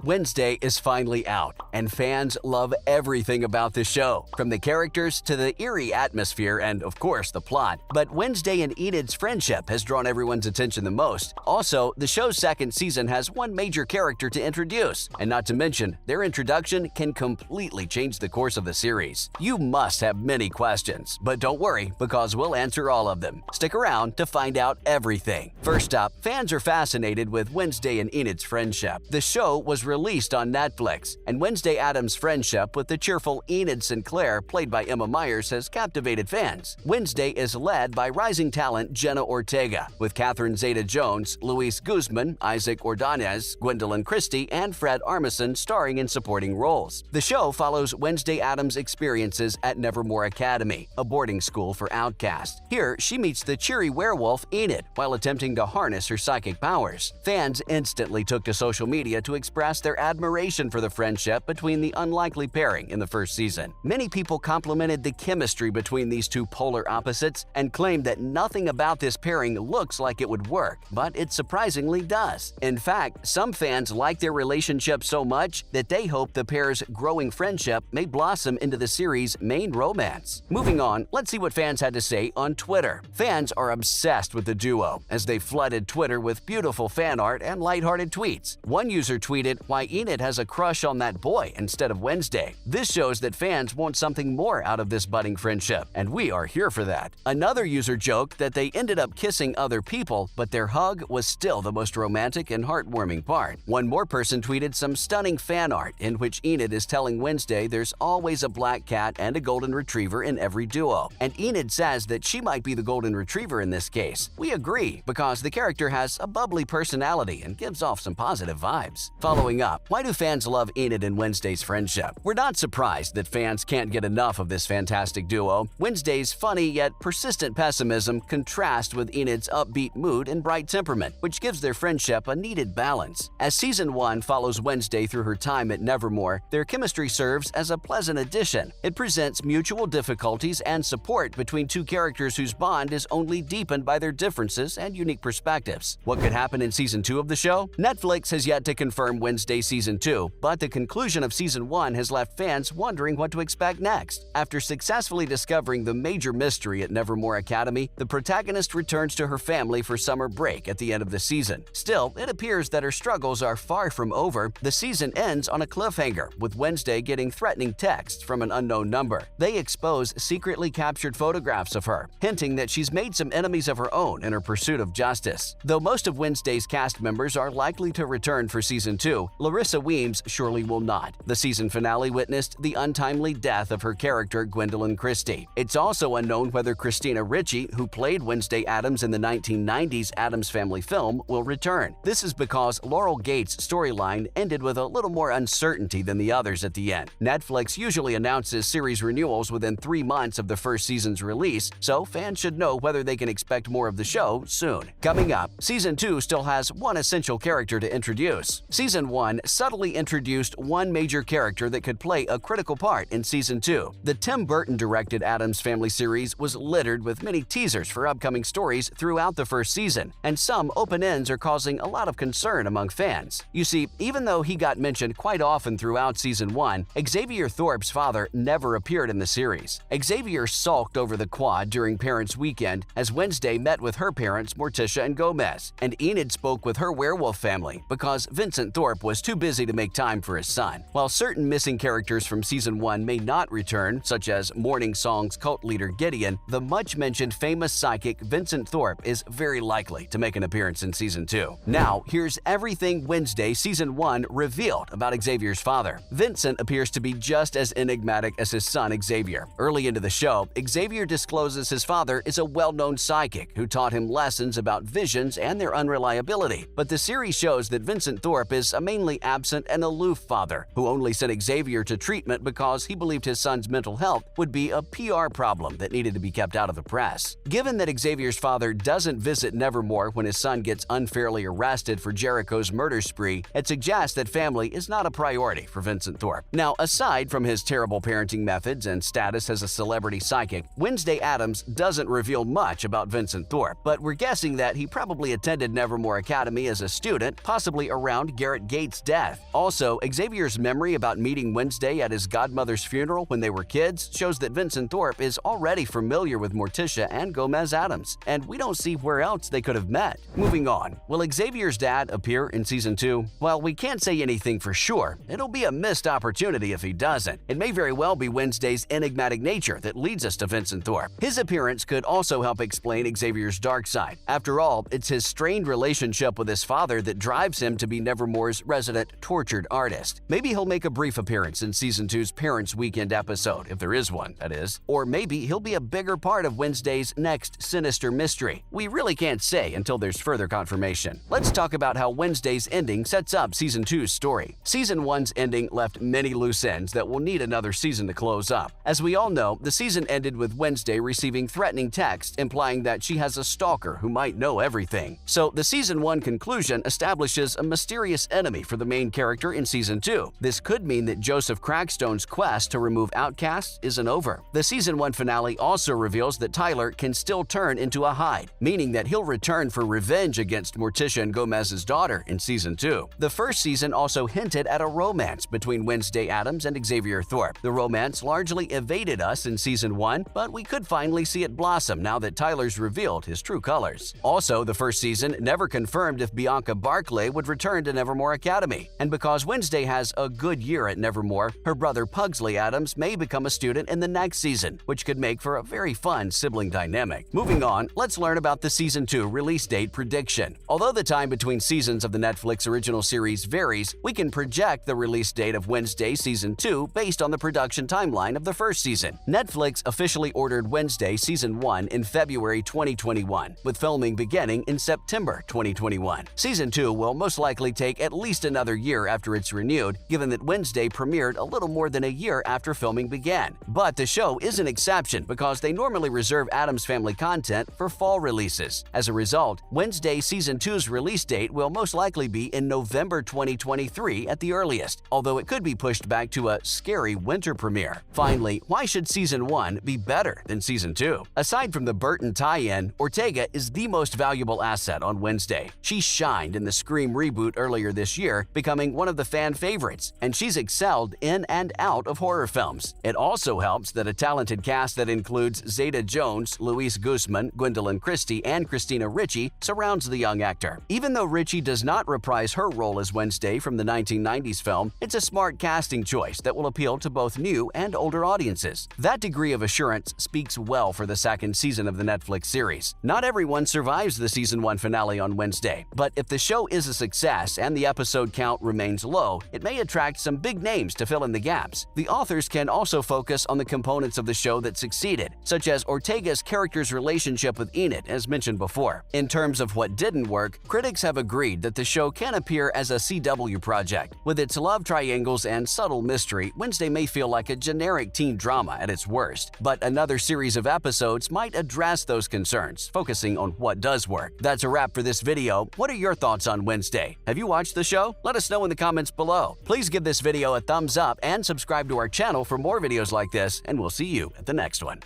Wednesday is finally out, and fans love everything about the show, from the characters to the eerie atmosphere and, of course, the plot. But Wednesday and Enid's friendship has drawn everyone's attention the most. Also, the show's second season has one major character to introduce, and not to mention, their introduction can completely change the course of the series. You must have many questions, but don't worry, because we'll answer all of them. Stick around to find out everything. First up, fans are fascinated with Wednesday and Enid's friendship. The show was released on Netflix, and Wednesday Addams' friendship with the cheerful Enid Sinclair, played by Emma Myers, has captivated fans. Wednesday is led by rising talent Jenna Ortega, with Catherine Zeta-Jones, Guzmán, Isaac Ordonez, Gwendoline Christie, and Fred Armisen starring in supporting roles. The show follows Wednesday Addams' experiences at Nevermore Academy, a boarding school for outcasts. Here, she meets the cheery werewolf Enid while attempting to harness her psychic powers. Fans instantly took to social media to express their admiration for the friendship between the unlikely pairing in the first season. Many people complimented the chemistry between these two polar opposites and claimed that nothing about this pairing looks like it would work, but it surprisingly does. In fact, some fans like their relationship so much that they hope the pair's growing friendship may blossom into the series' main romance. Moving on, let's see what fans had to say on Twitter. Fans are obsessed with the duo, as they flooded Twitter with beautiful fan art and lighthearted tweets. One user tweeted why Enid has a crush on that boy instead of Wednesday. This shows that fans want something more out of this budding friendship, and we are here for that. Another user joked that they ended up kissing other people, but their hug was still the most romantic and heartwarming part. One more person tweeted some stunning fan art in which Enid is telling Wednesday there's always a black cat and a golden retriever in every duo, and Enid says that she might be the golden retriever in this case. We agree, because the character has a bubbly personality and gives off some positive vibes. Following up, why do fans love Enid and Wednesday's friendship? We're not surprised that fans can't get enough of this fantastic duo. Wednesday's funny yet persistent pessimism contrasts with Enid's upbeat mood and bright temperament, which gives their friendship a needed balance. As Season 1 follows Wednesday through her time at Nevermore, their chemistry serves as a pleasant addition. It presents mutual difficulties and support between two characters whose bond is only deepened by their differences and unique perspectives. What could happen in Season 2 of the show? Netflix has yet to confirm Wednesday Season 2, but the conclusion of Season 1 has left fans wondering what to expect next. After successfully discovering the major mystery at Nevermore Academy, the protagonist returns to her family for summer break at the end of the season. Still, it appears that her struggles are far from over. The season ends on a cliffhanger, with Wednesday getting threatening texts from an unknown number. They expose secretly captured photographs of her, hinting that she's made some enemies of her own in her pursuit of justice. Though most of Wednesday's cast members are likely to return for Season 2, Larissa Weems surely will not. The season finale witnessed the untimely death of her character Gwendoline Christie. It's also unknown whether Christina Ricci, who played Wednesday Addams in the 1990s Addams Family film, will return. This is because Laurel Gates' storyline ended with a little more uncertainty than the others at the end. Netflix usually announces series renewals within 3 months of the first season's release, so fans should know whether they can expect more of the show soon. Coming up, Season 2 still has one essential character to introduce. Season 1 subtly introduced one major character that could play a critical part in Season 2. The Tim Burton-directed Addams Family series was littered with many teasers for upcoming stories throughout the first season, and some open ends are causing a lot of concern among fans. You see, even though he got mentioned quite often throughout Season 1, Xavier Thorpe's father never appeared in the series. Xavier sulked over the quad during Parents' Weekend as Wednesday met with her parents Morticia and Gomez, and Enid spoke with her werewolf family because Vincent Thorpe was too busy to make time for his son. While certain missing characters from Season 1 may not return, such as Morning Song's cult leader Gideon, the much-mentioned famous psychic Vincent Thorpe is very likely to make an appearance in Season 2. Now, here's everything Wednesday Season 1 revealed about Xavier's father. Vincent appears to be just as enigmatic as his son Xavier. Early into the show, Xavier discloses his father is a well-known psychic who taught him lessons about visions and their unreliability. But the series shows that Vincent Thorpe is a mainly absent and aloof father who only sent Xavier to treatment because he believed his son's mental health would be a PR problem that needed to be kept out of the press. Given that Xavier's father doesn't visit Nevermore when his son gets unfairly arrested for Jericho's murder spree, it suggests that family is not a priority for Vincent Thorpe. Now, aside from his terrible parenting methods and status as a celebrity psychic, Wednesday Addams doesn't reveal much about Vincent Thorpe, but we're guessing that he probably attended Nevermore Academy as a student, possibly around Garrett Gates' Enid's death. Also, Xavier's memory about meeting Wednesday at his godmother's funeral when they were kids shows that Vincent Thorpe is already familiar with Morticia and Gomez Addams, and we don't see where else they could have met. Moving on, will Xavier's dad appear in Season 2? While we can't say anything for sure, it'll be a missed opportunity if he doesn't. It may very well be Wednesday's enigmatic nature that leads us to Vincent Thorpe. His appearance could also help explain Xavier's dark side. After all, it's his strained relationship with his father that drives him to be Nevermore's resident tortured artist. Maybe he'll make a brief appearance in Season 2's Parents' Weekend episode, if there is one, that is. Or maybe he'll be a bigger part of Wednesday's next sinister mystery. We really can't say until there's further confirmation. Let's talk about how Wednesday's ending sets up Season 2's story. Season 1's ending left many loose ends that will need another season to close up. As we all know, the season ended with Wednesday receiving threatening texts implying that she has a stalker who might know everything. So the Season 1 conclusion establishes a mysterious enemy for the main character in Season 2. This could mean that Joseph Crackstone's quest to remove outcasts isn't over. The Season 1 finale also reveals that Tyler can still turn into a Hyde, meaning that he'll return for revenge against Morticia and Gomez's daughter in Season 2. The first season also hinted at a romance between Wednesday Addams and Xavier Thorpe. The romance largely evaded us in Season 1, but we could finally see it blossom now that Tyler's revealed his true colors. Also, the first season never confirmed if Bianca Barclay would return to Nevermore Academy. And because Wednesday has a good year at Nevermore, her brother Pugsley Addams may become a student in the next season, which could make for a very fun sibling dynamic. Moving on, let's learn about the Season 2 release date prediction. Although the time between seasons of the Netflix original series varies, we can project the release date of Wednesday Season 2 based on the production timeline of the first season. Netflix officially ordered Wednesday Season 1 in February 2021, with filming beginning in September 2021. Season 2 will most likely take at least another year after it's renewed, given that Wednesday premiered a little more than a year after filming began. But the show is an exception because they normally reserve Addams Family content for fall releases. As a result, Wednesday Season 2's release date will most likely be in November 2023 at the earliest, although it could be pushed back to a scary winter premiere. Finally, why should Season 1 be better than Season 2? Aside from the Burton tie-in, Ortega is the most valuable asset on Wednesday. She shined in the Scream reboot earlier this year, becoming one of the fan favorites, and she's excelled in and out of horror films. It also helps that a talented cast that includes Zeta-Jones, Luis Guzmán, Gwendoline Christie, and Christina Ricci surrounds the young actor. Even though Ricci does not reprise her role as Wednesday from the 1990s film, it's a smart casting choice that will appeal to both new and older audiences. That degree of assurance speaks well for the second season of the Netflix series. Not everyone survives the Season 1 finale on Wednesday, but if the show is a success and the episode count remains low, it may attract some big names to fill in the gaps. The authors can also focus on the components of the show that succeeded, such as Ortega's character's relationship with Enid, as mentioned before. In terms of what didn't work, critics have agreed that the show can appear as a CW project. With its love triangles and subtle mystery, Wednesday may feel like a generic teen drama at its worst, but another series of episodes might address those concerns, focusing on what does work. That's a wrap for this video. What are your thoughts on Wednesday? Have you watched the show? Let us know in the comments below. Please give this video a thumbs up and subscribe to our channel for more videos like this, and we'll see you at the next one.